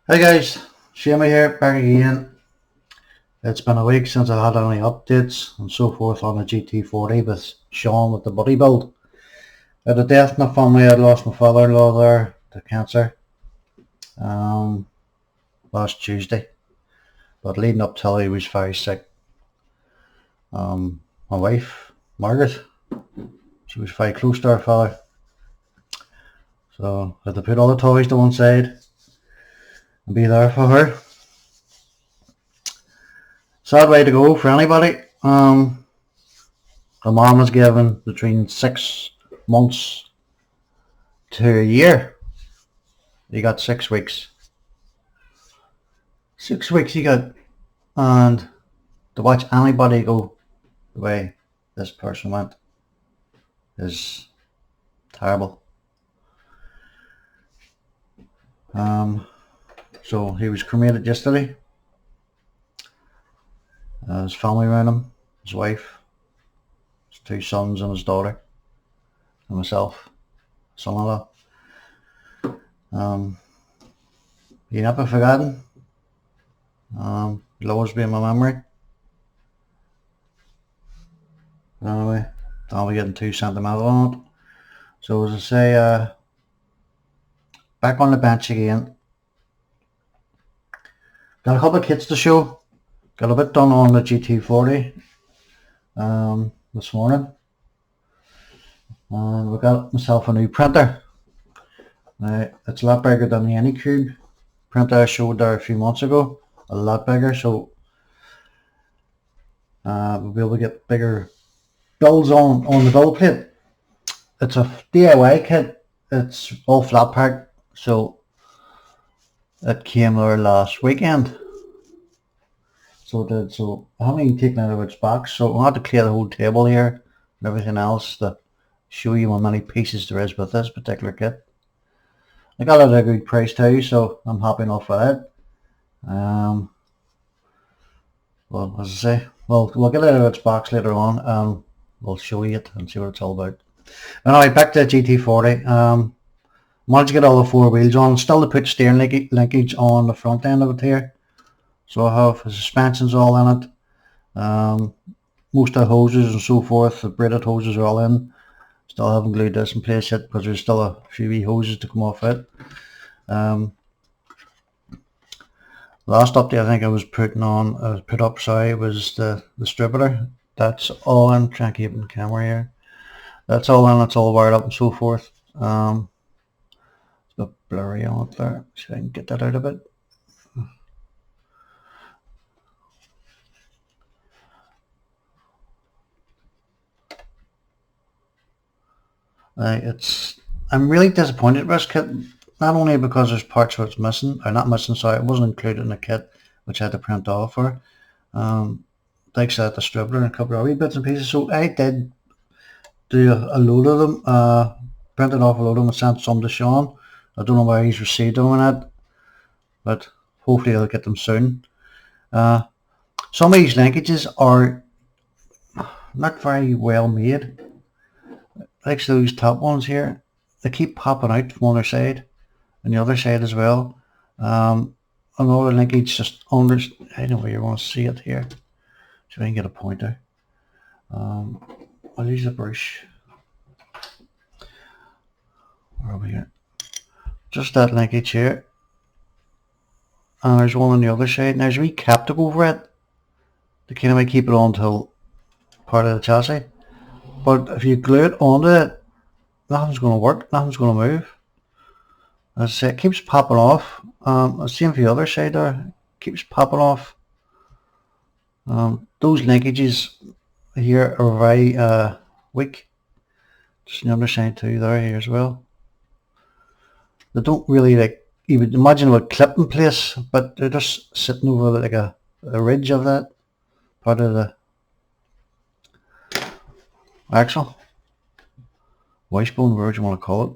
Hi guys, Shamey here, back again. It's been a week since I had any updates and so forth on the GT40 with Sean with the buddy build. I had a death in the family. I lost my father-in-law there to cancer um, last Tuesday, but leading up till he was very sick. My wife, Margaret, she was very close to her father, so I had to put all the toys to one side and be there for her. Sad way to go for anybody. The mom was given between 6 months to a year. You got 6 weeks. 6 weeks you got, and to watch anybody go the way this person went is terrible. So he was cremated yesterday. His family around him, his wife, his 2 sons and his daughter, and myself, son-in-law. He never forgotten. He'll always be in my memory. Anyway, I'll be getting too sentimental on it. So as I say, back on the bench again. Got a couple of kits to show. Got a bit done on the GT40 this morning. And we got myself a new printer. It's a lot bigger than the Anycube printer I showed there a few months ago. A lot bigger, so we'll be able to get bigger builds on the build plate. It's a DIY kit. It's all flat pack, so it came there last weekend. So it did. So I haven't even taken it out of its box, so I'll have to clear the whole table here and everything else to show you how many pieces there is with this particular kit. I got it at a good price too, so I'm happy enough with it. Well, as I say, we'll get it out of its box later on and we'll show you it and see what it's all about. Anyway, back to the GT40. Wanted to get all the four wheels on. Still to put steering linkage on the front end of it here. So I have the suspensions all in it. Most of the hoses and so forth, the braided hoses are all in. Still haven't glued this in place yet because there's still a few wee hoses to come off it. Last update I think I was put up was the distributor. That's all in. Try and keep it in the camera here. That's all in. It's all wired up and so forth. It's a bit blurry on it there. See if I can get that out a bit. I'm really disappointed with this kit, not only because there's parts where it's missing, or not missing, sorry, it wasn't included in the kit, which I had to print off for. Like I said, distributor and a couple of wee bits and pieces. So I did do a load of them, printed off a load of them and sent some to Sean. I don't know where he's received them or not, but hopefully he'll get them soon. Some of these linkages are not very well made. Like those top ones here, they keep popping out from one side and the other side as well. Another linkage just under, I don't know where you want to see it here. So I can get a pointer. I'll use the brush. Where are we here? Just that linkage here. And there's one on the other side. And there's a wee cap to go over it to kind of keep it on till part of the chassis. But if you glue it onto it, nothing's going to work, nothing's going to move. As I say, it keeps popping off. Same for the other side there, it keeps popping off. Those linkages here are very weak. Just on the other side too, there here as well. They don't really, like, you would imagine it would clip in place, but they're just sitting over like a ridge of that part of the axle, wishbone, whatever you want to call it.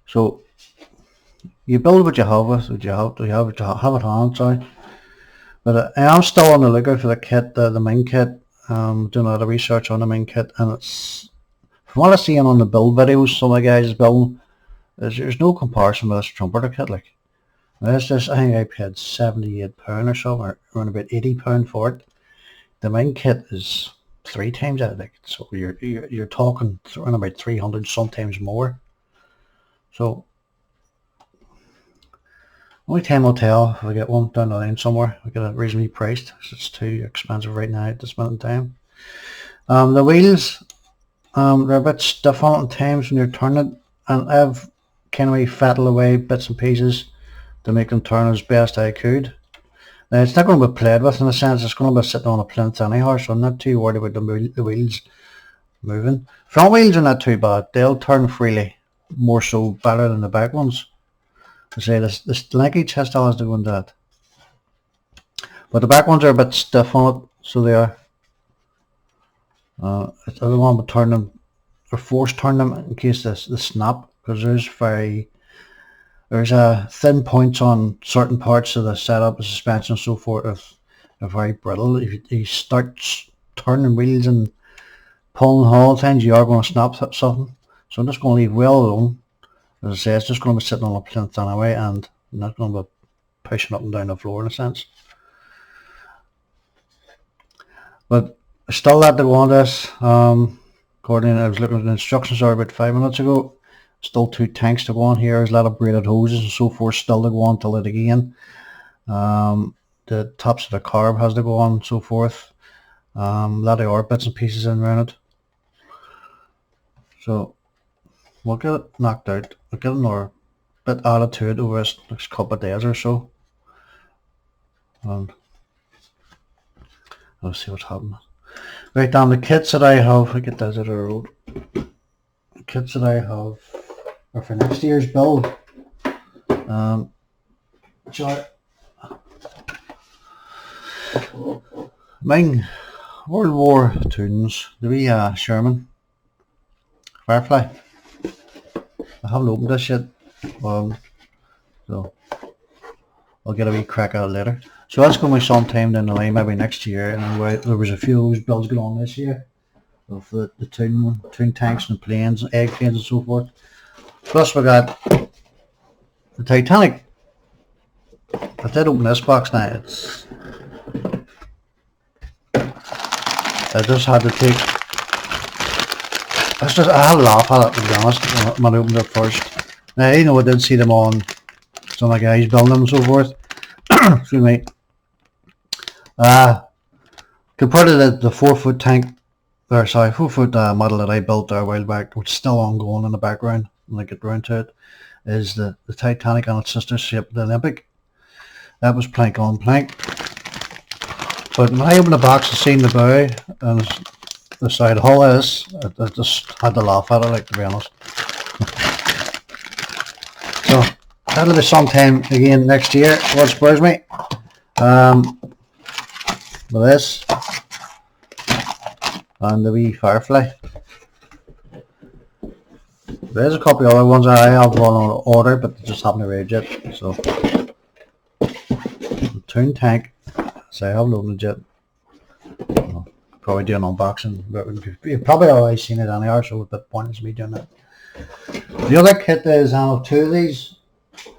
So you build what you have with what you have at hand, sorry. But I am still on the lookout for the kit, the main kit. Doing a lot of research on the main kit, and it's, from what I'm seeing on the build videos some of the guys is building, there's no comparison with this trumpeter kit. Like this, I think I paid £78 or something, or around about £80 for it. The main kit is 3 times that. Like, so you're talking around about 300, sometimes more. So only time will tell if I get one down the line somewhere. I get it reasonably priced. It's too expensive right now at this minute in time. The wheels, they're a bit stiff on it at times when you're turning it, and I've kind of fattled away bits and pieces to make them turn as best I could. Now it's not going to be played with in a sense, it's going to be sitting on a plinth anyhow, so I'm not too worried about the wheels moving. Front wheels are not too bad, they'll turn freely, more so better than the back ones. I say this linkage still has to go into that. But the back ones are a bit stiff on it, so they are. I don't want to turn them, or force turn them in case they snap, because there's thin points on certain parts of the setup, the suspension and so forth are very brittle. If you start turning wheels and pulling all the times, you are going to snap something. So I'm just going to leave well alone. As I say, it's just going to be sitting on a plinth anyway, and I'm not going to be pushing up and down the floor in a sense. But I still had to go on this. According I was looking at the instructions there about 5 minutes ago. Still 2 tanks to go on here. There's a lot of braided hoses and so forth still to go on till it again. The tops of the carb has to go on and so forth. A lot of other bits and pieces in around it. So we'll get it knocked out. We'll get another bit added to it over the next couple of days or so. And I'll see what's happening. Right, down the kits that I have, I get those out of the road. The kits that I have are for next year's build. Which are mine World War tunes, the wee Sherman Firefly. I haven't opened this yet, so I'll get a wee crack at it later. So that's going to be sometime down the line, maybe next year. And there was a few of those builds going on this year of the twin tanks and planes, egg planes and so forth. Plus we got the Titanic. I did open this box now. I just had to take. I had a laugh at it, to be honest, when I opened it first. Now, you know, I did see them on some of the guys building them and so forth. Excuse me. Compared to the 4-foot tank, 4-foot model that I built there a while back, which is still ongoing in the background when I get round to it, is the Titanic on its sister ship, the Olympic. That was plank on plank. But when I opened the box and seen the bow and the side hull is, I just had to laugh at it, like, to be honest. So that'll be sometime again next year. What surprised me, with this and the wee Firefly. There's a couple of other ones I have one on order, but they just haven't arrived yet. So Toon Tank, so I haven't opened it yet. I'll probably do an unboxing, but you've probably already seen it anyway, so it's a bit pointless me doing it. The other kit is I have 2 of these.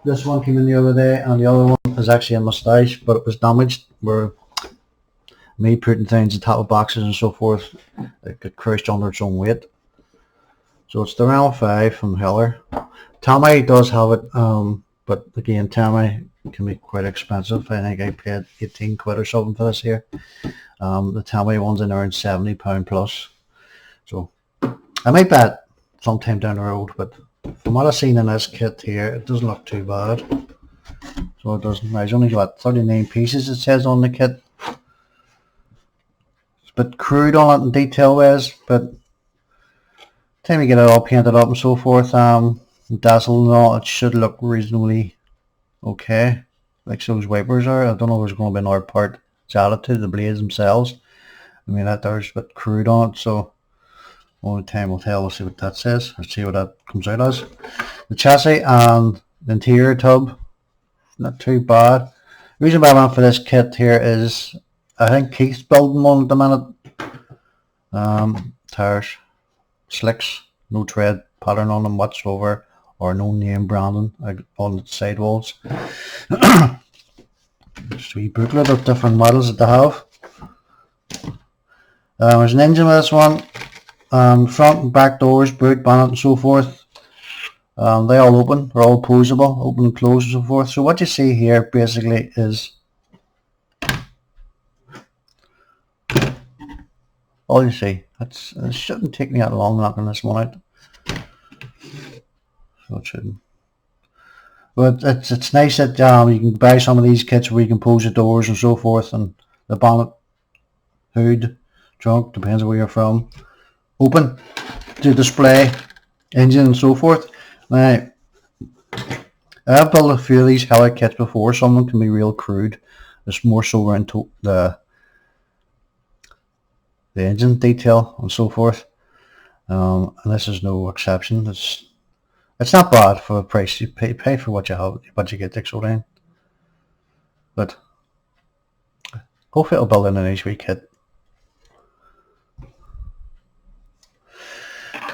This one came in the other day, and the other one is actually a Moustache, but it was damaged where me putting things on top of boxes and so forth, it got crushed under its own weight. So it's the Renault 5 from Heller. Tamiya does have it, but again, Tamiya can be quite expensive. I think I paid 18 quid or something for this here. The Tamiya one's in around £70 plus. So I might bet sometime down the road, but from what I've seen in this kit here, it doesn't look too bad. So it doesn't. There's only got 39 pieces, it says on the kit. It's a bit crude on it in detail wise, but time you get it all painted up and so forth, dazzled and all, it should look reasonably okay. Like those wipers are. I don't know if there's going to be another part added to the blades themselves. I mean, that there's a bit crude on it, so only time will tell. We'll see what that says, or see what that comes out as. The chassis and the interior tub, not too bad. The reason why I went for this kit here is I think Keith's building one at the minute. Tires, slicks, no tread pattern on them whatsoever. or no name branding on the sidewalls. Just a wee booklet of different models that they have. There's an engine with this one. Front and back doors, boot, bonnet and so forth. They all open. They're all posable, open and close and so forth. So what you see here basically is all you see. It shouldn't take me that long knocking this one out. So it shouldn't. But it's nice that you can buy some of these kits where you can pose the doors and so forth, and the bonnet, hood, trunk, depends on where you're from, open to display engine and so forth. Now, I've built a few of these heli kits before. Some of them can be real crude. It's more so around the engine detail and so forth. And this is no exception. It's not bad for the price. You pay for what you have, what you get, Dixoline. But hopefully it'll build in a nice wee kit.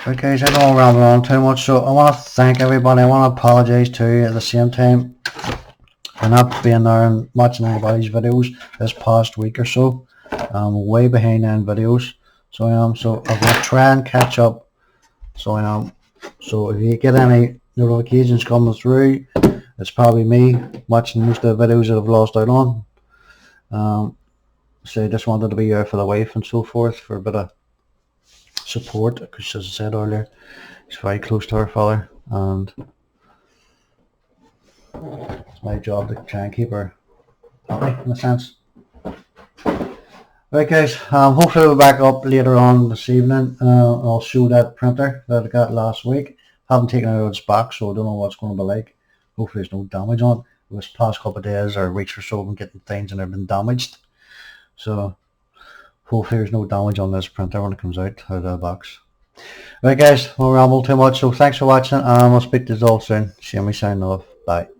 Right guys, I don't want to ramble on too much, so I want to thank everybody. I want to apologise to you at the same time for not being there and watching anybody's videos this past week or so. I'm way behind in videos, so I am. So I'm going to try and catch up. So I am. So if you get any notifications coming through, it's probably me watching most of the videos that I've lost out on. So I just wanted to be there for the wife and so forth for a bit of support, because as I said earlier, she's very close to her father, and it's my job to try and keep her happy in a sense. Right guys, hopefully we'll back up later on this evening. I'll show that printer that I got last week. Haven't taken it out of its box, so I don't know what it's going to be like. Hopefully there's no damage on it. This past couple of days or weeks or so I've been getting things and they've been damaged, so hopefully there's no damage on this printer when it comes out of the box. Right guys, I won't ramble too much, so thanks for watching, and we'll speak to you all soon. See you, signing off. Bye.